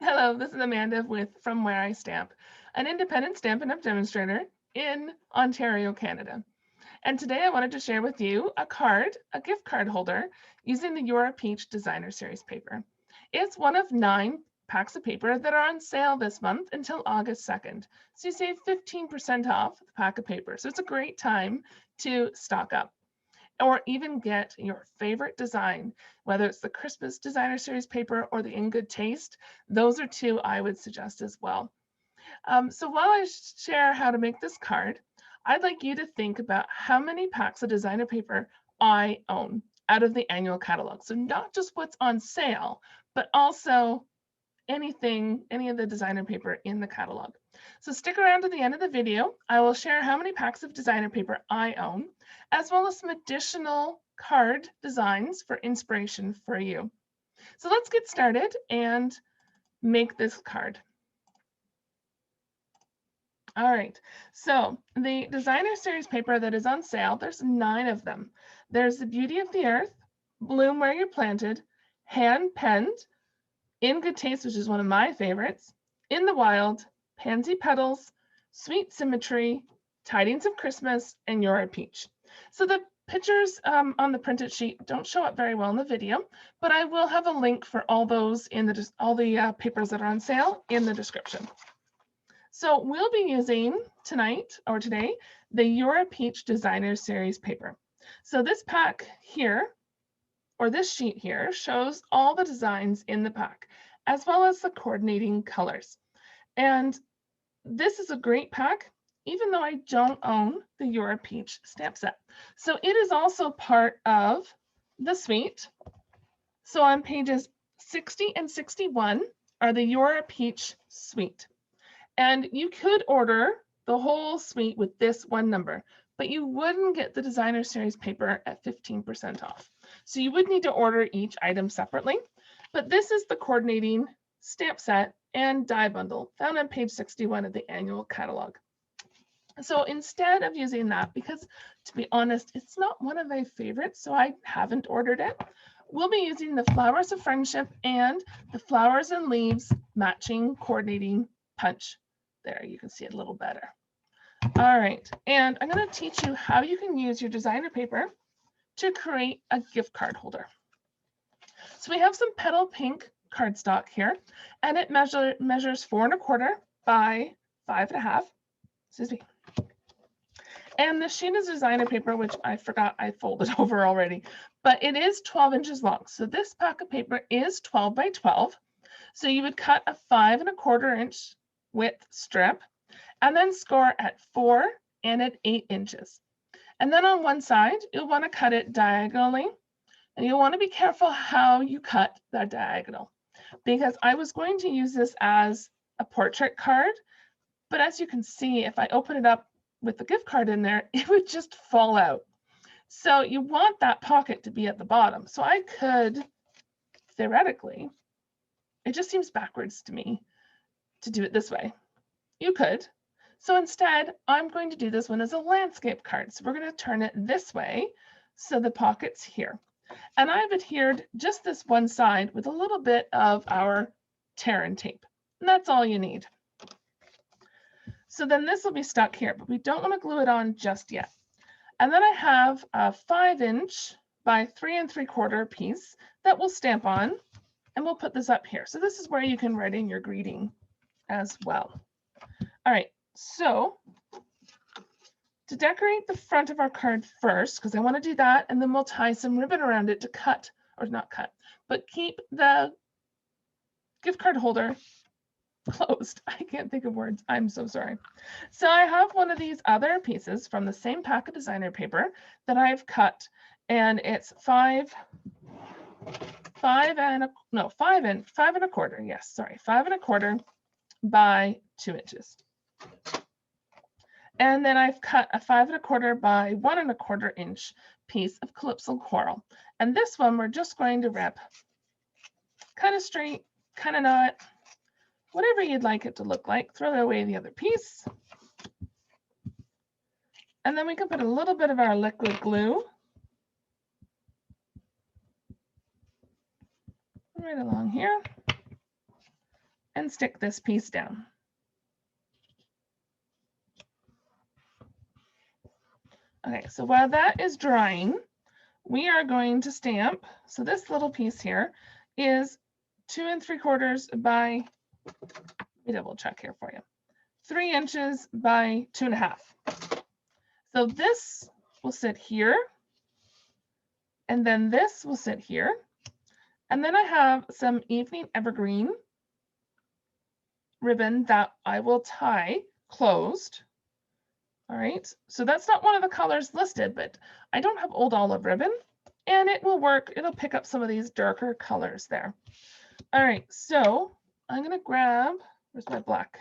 Hello, this is Amanda From Where I Stamp, an independent Stampin' Up! Demonstrator in Ontario, Canada. And today I wanted to share with you a gift card holder, using the Your Peach Designer Series paper. It's one of 9 packs of paper that are on sale this month until August 2nd. So you save 15% off the pack of paper. So it's a great time to stock up, or even get your favorite design, whether it's the Christmas Designer Series paper or the In Good Taste. Those are 2 I would suggest as well. So while I share how to make this card, I'd like you to think about how many packs of designer paper I own out of the annual catalog. So not just what's on sale, but also any of the designer paper in the catalog. So stick around to the end of the video. I will share how many packs of designer paper I own, as well as some additional card designs for inspiration for you. So let's get started and make this card. All right, so the designer series paper that is on sale, there's 9 of them. There's The Beauty of the Earth, Bloom Where You're Planted, Hand Penned, In Good Taste, which is one of my favorites, In the Wild, Pansy Petals, Sweet Symmetry, Tidings of Christmas, and You're a Peach. So the pictures on the printed sheet don't show up very well in the video, but I will have a link for all those in all the papers that are on sale in the description. So we'll be using today, the You're a Peach Designer Series paper. So this pack here, or this sheet here, shows all the designs in the pack, as well as the coordinating colors. And this is a great pack, even though I don't own the You're a Peach stamp set. So it is also part of the suite. So on pages 60 and 61 are the You're a Peach suite. And you could order the whole suite with this one number, but you wouldn't get the designer series paper at 15% off. So you would need to order each item separately, but this is the coordinating stamp set and die bundle found on page 61 of the annual catalog. So instead of using that, because to be honest, it's not one of my favorites, so I haven't ordered it, we'll be using the Flowers of Friendship and the Flowers and Leaves matching coordinating punch. There, you can see it a little better. All right, and I'm going to teach you how you can use your designer paper to create a gift card holder. So we have some petal pink cardstock here, and it measures 4 1/4 by 5 1/2. Excuse me. And the sheet is designer paper, which I forgot I folded over already, but it is 12 inches long. So this pack of paper is 12 by 12. So you would cut a 5 1/4 inch width strip, and then score at 4 and at 8 inches. And then on one side, you'll want to cut it diagonally, and you'll want to be careful how you cut that diagonal, because I was going to use this as a portrait card, but as you can see, if I open it up with the gift card in there, it would just fall out. So you want that pocket to be at the bottom. So I could, theoretically, it just seems backwards to me to do it this way. You could. So instead, I'm going to do this one as a landscape card. So we're going to turn it this way, so the pocket's here. And I've adhered just this one side with a little bit of our tear and tape. And that's all you need. So then this will be stuck here, but we don't want to glue it on just yet. And then I have a 5 inch by 3 3/4 piece that we'll stamp on, and we'll put this up here. So this is where you can write in your greeting as well. All right, so to decorate the front of our card first, because I want to do that, and then we'll tie some ribbon around it to cut, or not cut, but keep the gift card holder closed. I can't think of words. I'm so sorry. So I have one of these other pieces from the same pack of designer paper that I've cut, and it's 5 1/4. Yes, sorry, 5 1/4 by 2 inches. And then I've cut a 5 1/4 by 1 1/4 inch piece of Calypso Coral. And this one we're just going to rip kind of straight, kind of not, whatever you'd like it to look like. Throw away the other piece. And then we can put a little bit of our liquid glue right along here. and stick this piece down. Okay, so while that is drying, we are going to stamp. So this little piece here is 2 3/4 by, let me double check here for you, 3 inches by 2.5. So this will sit here, and then this will sit here. And then I have some evening evergreen ribbon that I will tie closed. All right, so that's not one of the colors listed, but I don't have old olive ribbon, and it will work. It'll pick up some of these darker colors there. All right, so I'm gonna grab, where's my black?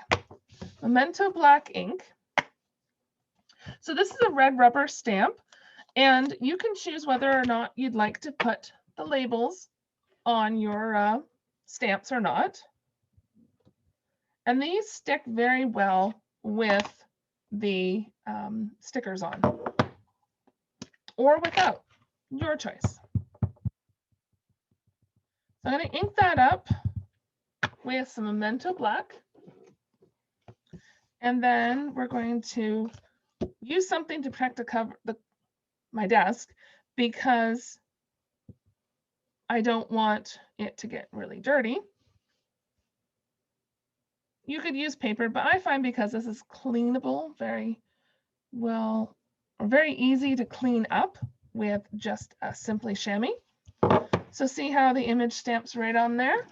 Memento black ink. So this is a red rubber stamp, and you can choose whether or not you'd like to put the labels on your stamps or not. And these stick very well with the stickers on, or without, your choice. So I'm going to ink that up with some Memento black. And then we're going to use something to protect my desk, because I don't want it to get really dirty. You could use paper, but I find because this is cleanable very well, or very easy to clean up with just a Simply Chamois. So see how the image stamps right on there?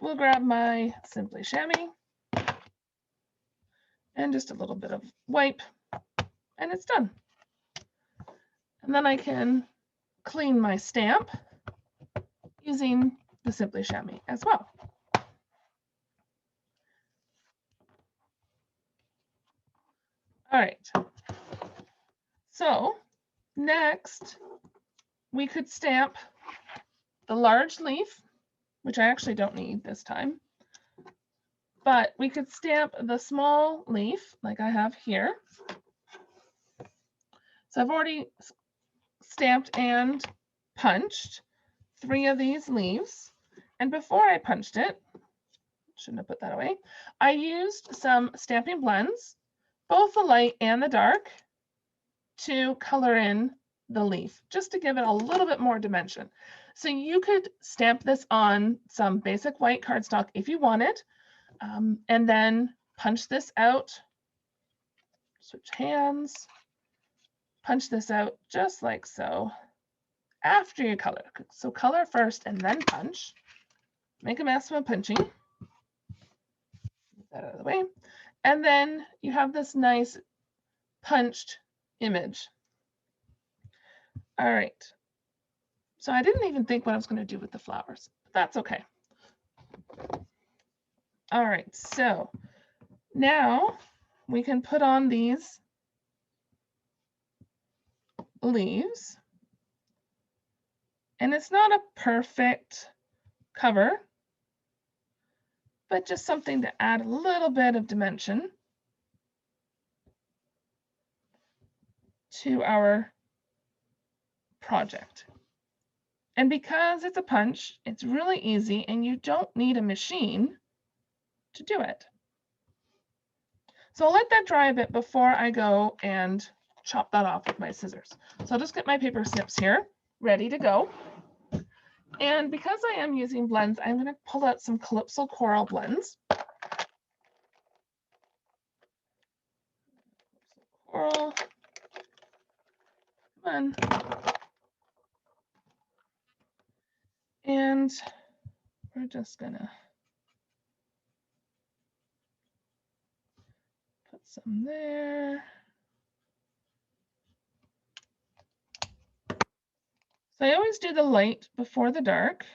We'll grab my Simply Chamois and just a little bit of wipe, and it's done. And then I can clean my stamp using the Simply Chamois as well. All right. So next, we could stamp the large leaf, which I actually don't need this time. But we could stamp the small leaf like I have here. So I've already stamped and punched 3 of these leaves. And before I punched it, shouldn't have put that away, I used some stamping blends, both the light and the dark, to color in the leaf, just to give it a little bit more dimension. So you could stamp this on some basic white cardstock if you wanted, and then punch this out, switch hands, punch this out just like so after you color. So color first and then punch. Make a mess when punching. Get that out of the way. And then you have this nice punched image. All right. So I didn't even think what I was going to do with the flowers, but that's okay. All right, so now we can put on these leaves. And it's not a perfect cover, but just something to add a little bit of dimension to our project. And because it's a punch, it's really easy, and you don't need a machine to do it. So I'll let that dry a bit before I go and chop that off with my scissors. So I'll just get my paper snips here, ready to go. And because I am using blends, I'm going to pull out some Calypso Coral blends. Coral. Come on. And we're just going to put some there. So I always do the light before the dark.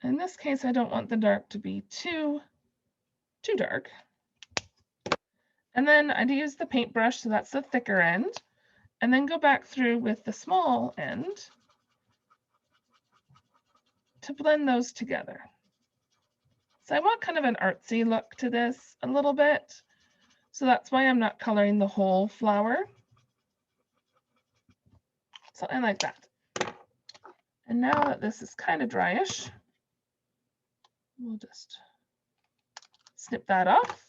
In this case, I don't want the dark to be too dark. And then I'd use the paintbrush, so that's the thicker end, and then go back through with the small end to blend those together. So I want kind of an artsy look to this a little bit. So that's why I'm not coloring the whole flower. Something like that. And now that this is kind of dryish, we'll we'll just snip that off.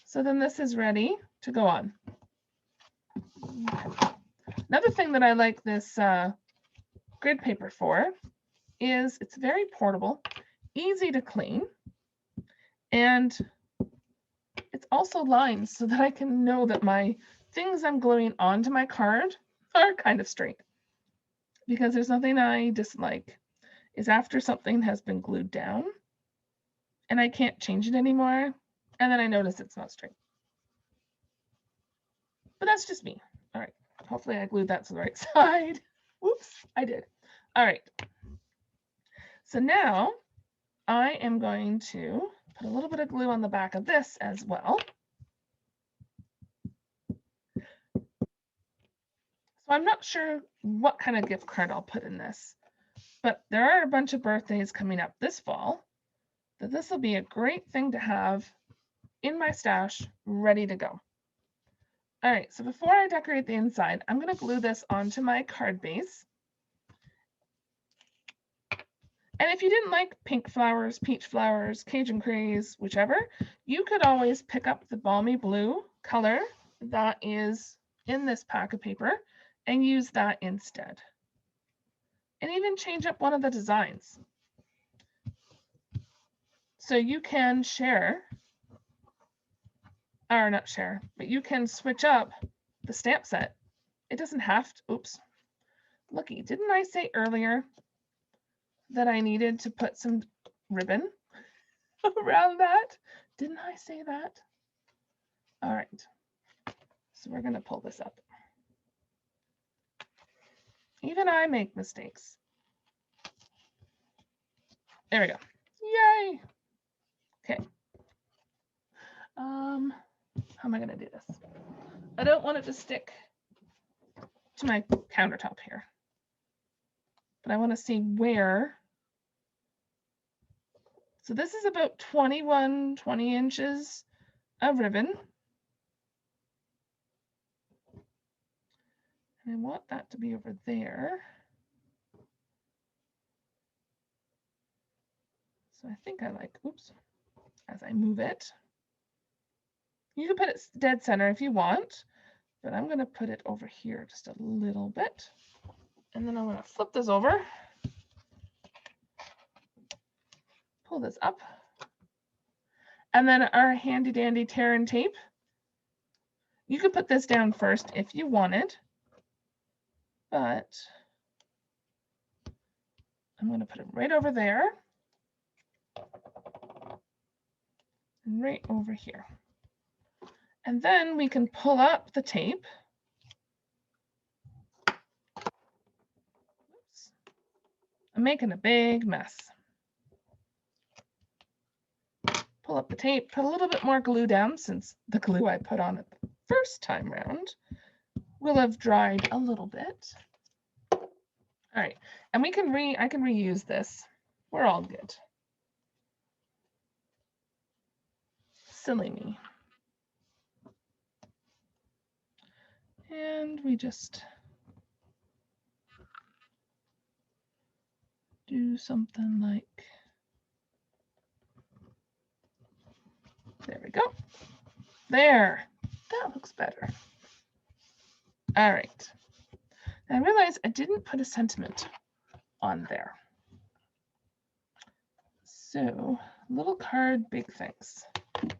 So then this is ready to go on. Okay. Another thing that I like this grid paper for is it's very portable, easy to clean, and it's also lined so that I can know that my things I'm gluing onto my card are kind of straight. Because there's nothing I dislike is after something has been glued down and I can't change it anymore, and then I notice it's not straight. But that's just me. All right, hopefully I glued that to the right side. Whoops, I did. All right. So now I am going to put a little bit of glue on the back of this as well. So I'm not sure what kind of gift card I'll put in this, but there are a bunch of birthdays coming up this fall that this will be a great thing to have in my stash ready to go. All right, so before I decorate the inside, I'm going to glue this onto my card base. And if you didn't like pink flowers, peach flowers, Cajun craze, whichever, you could always pick up the balmy blue color that is in this pack of paper and use that instead. And even change up one of the designs. So you can share, or not share, but you can switch up the stamp set. It doesn't have to, oops. Looky, didn't I say earlier that I needed to put some ribbon around that? Didn't I say that? All right, so we're gonna pull this up. Even I make mistakes. There we go. Yay. Okay. How am I gonna do this? I don't want it to stick to my countertop here, but I want to see where. So this is about 20 inches of ribbon. And I want that to be over there. So I think I like, oops, as I move it. You can put it dead center if you want, but I'm going to put it over here just a little bit. And then I'm going to flip this over, pull this up, and then our handy dandy tear and tape. You could put this down first if you wanted, but I'm going to put it right over there and right over here. And then we can pull up the tape. Oops. I'm making a big mess. Pull up the tape, put a little bit more glue down since the glue I put on it the first time round will have dried a little bit. All right, and I can reuse this. We're all good. Silly me. And we just do something like, there we go. There, that looks better. All right. I realized I didn't put a sentiment on there. So, little card, big things. I think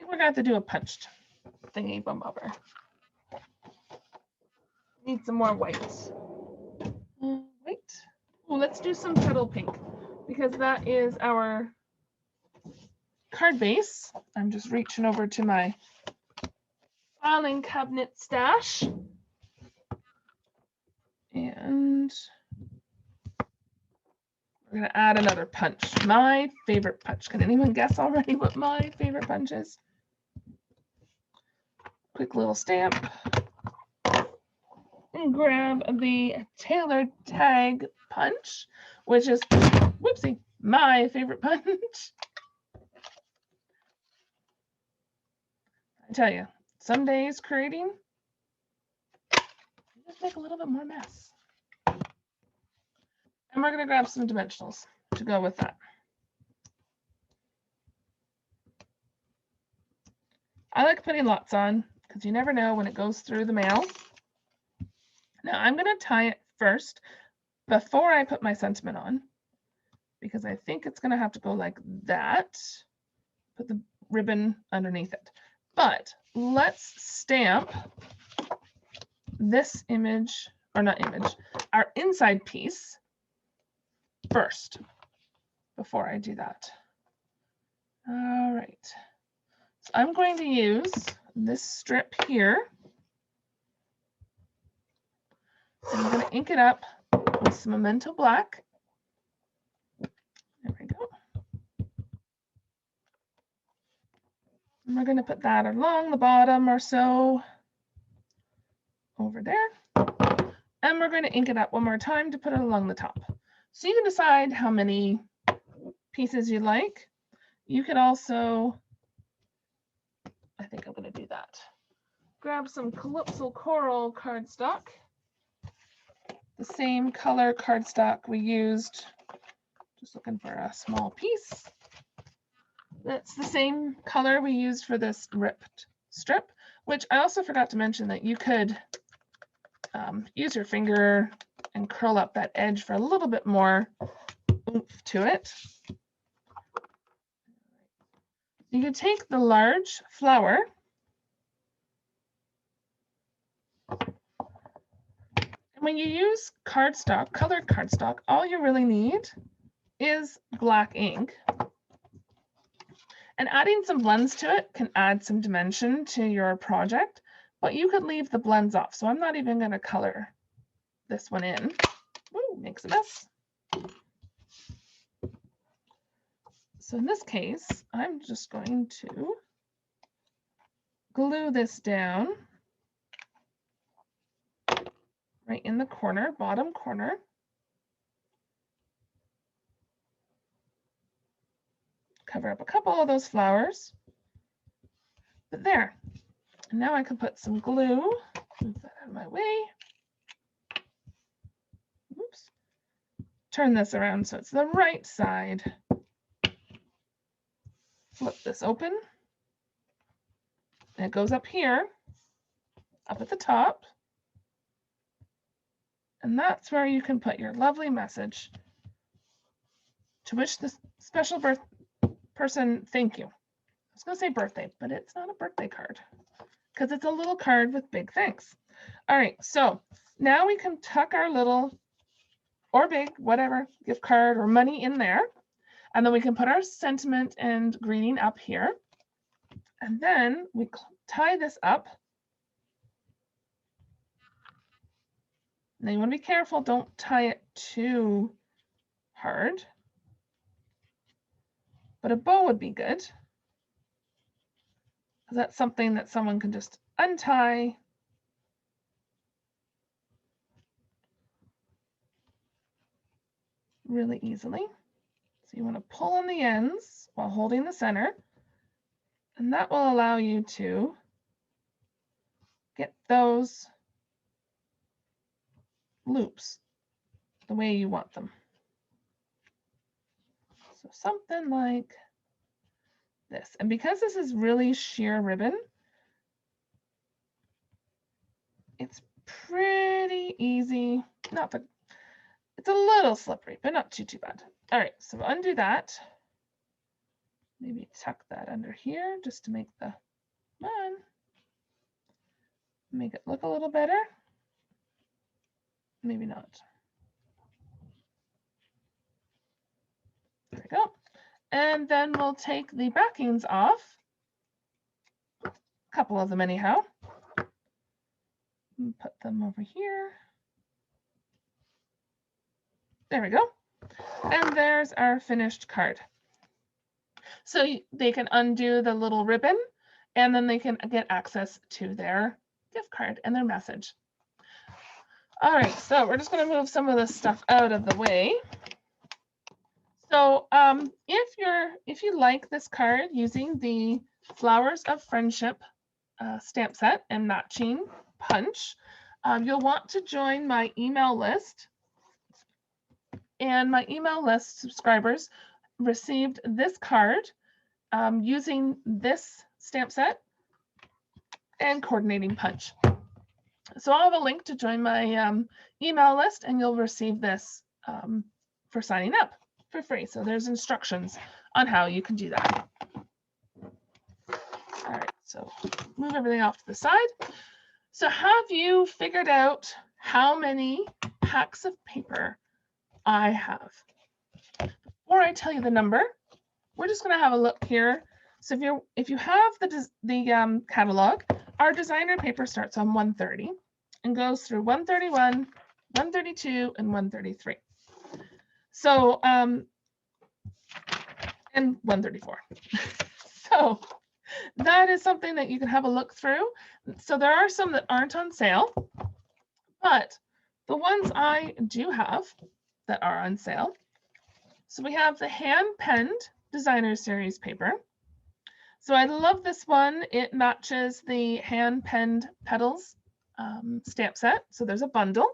we're going to have to do a punched thingy bum bobber. Need some more whites. White. Oh, let's do some petal pink because that is our card base. I'm just reaching over to my filing cabinet stash. And we're going to add another punch. My favorite punch. Can anyone guess already what my favorite punch is? Quick little stamp. And grab the tailored tag punch, which is, whoopsie, my favorite punch. I tell you, some days creating, you just make a little bit more mess. And And we're going to grab some dimensionals to go with that. I like putting lots on because you never know when it goes through the mail. Now I'm going to tie it first before I put my sentiment on, because I think it's going to have to go like that. Put the ribbon underneath it. But let's stamp this image, or not image, our inside piece first before I do that. All right. So I'm going to use this strip here. And I'm going to ink it up with some Memento Black. There we go. And we're going to put that along the bottom or so over there. And we're going to ink it up one more time to put it along the top. So you can decide how many pieces you like. You could also, I think I'm going to do that. Grab some Calypso Coral cardstock. The same color cardstock we used. Just looking for a small piece. That's the same color we used for this ripped strip, which I also forgot to mention that you could use your finger and curl up that edge for a little bit more oomph to it. You could take the large flower and when you use cardstock, colored cardstock, all you really need is black ink. And adding some blends to it can add some dimension to your project, but you could leave the blends off. So I'm not even going to color this one in. Ooh, makes a mess. So in this case, I'm just going to glue this down right in the corner, bottom corner. Cover up a couple of those flowers. But there. And now I can put some glue. Move that out of my way. Oops. Turn this around so it's the right side. Flip this open. And it goes up here, up at the top. And that's where you can put your lovely message to wish the special person thank you. I was going to say birthday, but it's not a birthday card because it's a little card with big thanks. All right, so now we can tuck our little or big, whatever, gift card or money in there. And then we can put our sentiment and greeting up here. And then we tie this up. Now you want to be careful, don't tie it too hard. But a bow would be good. Because that's something that someone can just untie. Really easily. So you want to pull on the ends while holding the center. And that will allow you to get those loops the way you want them. So something like this. And because this is really sheer ribbon, it's pretty easy. It's a little slippery, but not too bad. All right, so undo that. Maybe tuck that under here just to make make it look a little better. Maybe not. There we go. And then we'll take the backings off. A couple of them anyhow. And put them over here. There we go. And there's our finished card. So they can undo the little ribbon and then they can get access to their gift card and their message. All right, so we're just going to move some of this stuff out of the way. So if you like this card using the Flowers of Friendship stamp set and matching punch, you'll want to join my email list. and my email list subscribers received this card using this stamp set and coordinating punch. So I'll have a link to join my email list, and you'll receive this for signing up for free. So there's instructions on how you can do that. All right, so move everything off to the side. So have you figured out how many packs of paper I have? Before I tell you the number, we're just going to have a look here. So if you have the catalog, our designer paper starts on 130 and goes through 131, 132, and 133. So and 134. So that is something that you can have a look through. So there are some that aren't on sale, but the ones I do have that are on sale. So we have the hand-penned designer series paper. So I love this one. It matches the hand-penned petals stamp set. So there's a bundle.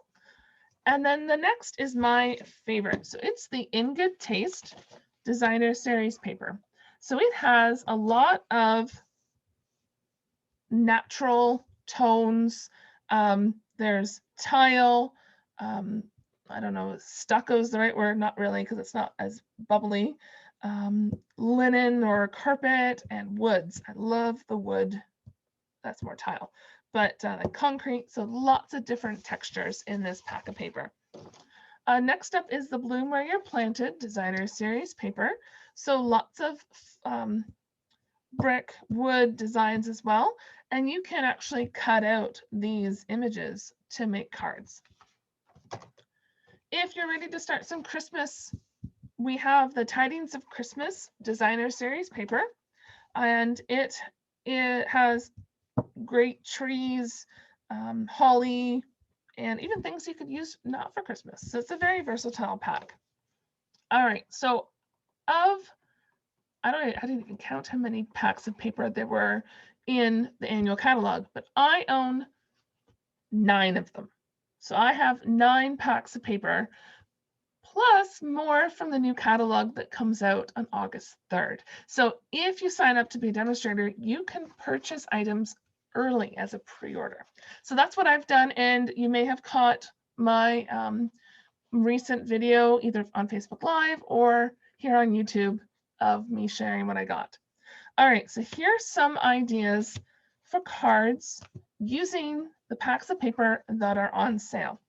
And then the next is my favorite. So it's the In Good Taste designer series paper. So it has a lot of natural tones. There's tile. I don't know, stucco is the right word, not really, because it's not as bubbly. Linen or carpet and woods. I love the wood. That's more tile, but like concrete. So lots of different textures in this pack of paper. Next up is the Bloom Where You're Planted designer series paper. So lots of brick wood designs as well. And you can actually cut out these images to make cards. If you're ready to start some Christmas, we have the Tidings of Christmas designer series paper, and it has great trees, holly, and even things you could use not for Christmas. So it's a very versatile pack. All right, so I didn't even count how many packs of paper there were in the annual catalog, but I own 9 of them. So I have 9 packs of paper, plus more from the new catalog that comes out on August 3rd. So if you sign up to be a demonstrator, you can purchase items early as a pre-order. So that's what I've done, and you may have caught my recent video either on Facebook Live or here on YouTube of me sharing what I got. All right, so here's some ideas for cards using the packs of paper that are on sale.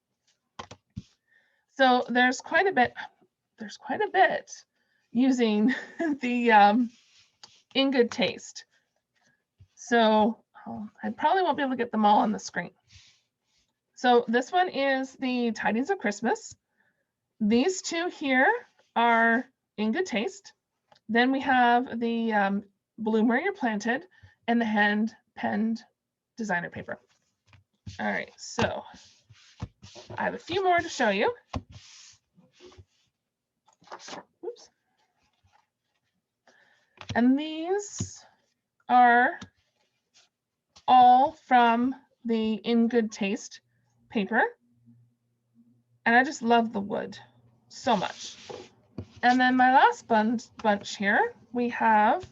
So there's quite a bit using the In Good Taste. So I probably won't be able to get them all on the screen. So this one is the Tidings of Christmas. These 2 here are In Good Taste. Then we have the Bloom Where You're Planted and the hand-penned designer paper. All right, so I have a few more to show you. Oops. And these are all from the In Good Taste paper. And I just love the wood so much. And then my last bunch here, we have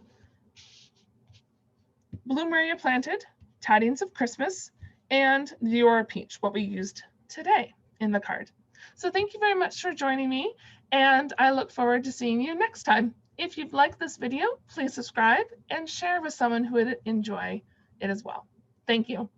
Bloom Where You're Planted, Tidings of Christmas, and Your Peach, what we used today in the card. So thank you very much for joining me, and I look forward to seeing you next time. If you've liked this video, please subscribe and share with someone who would enjoy it as well. Thank you.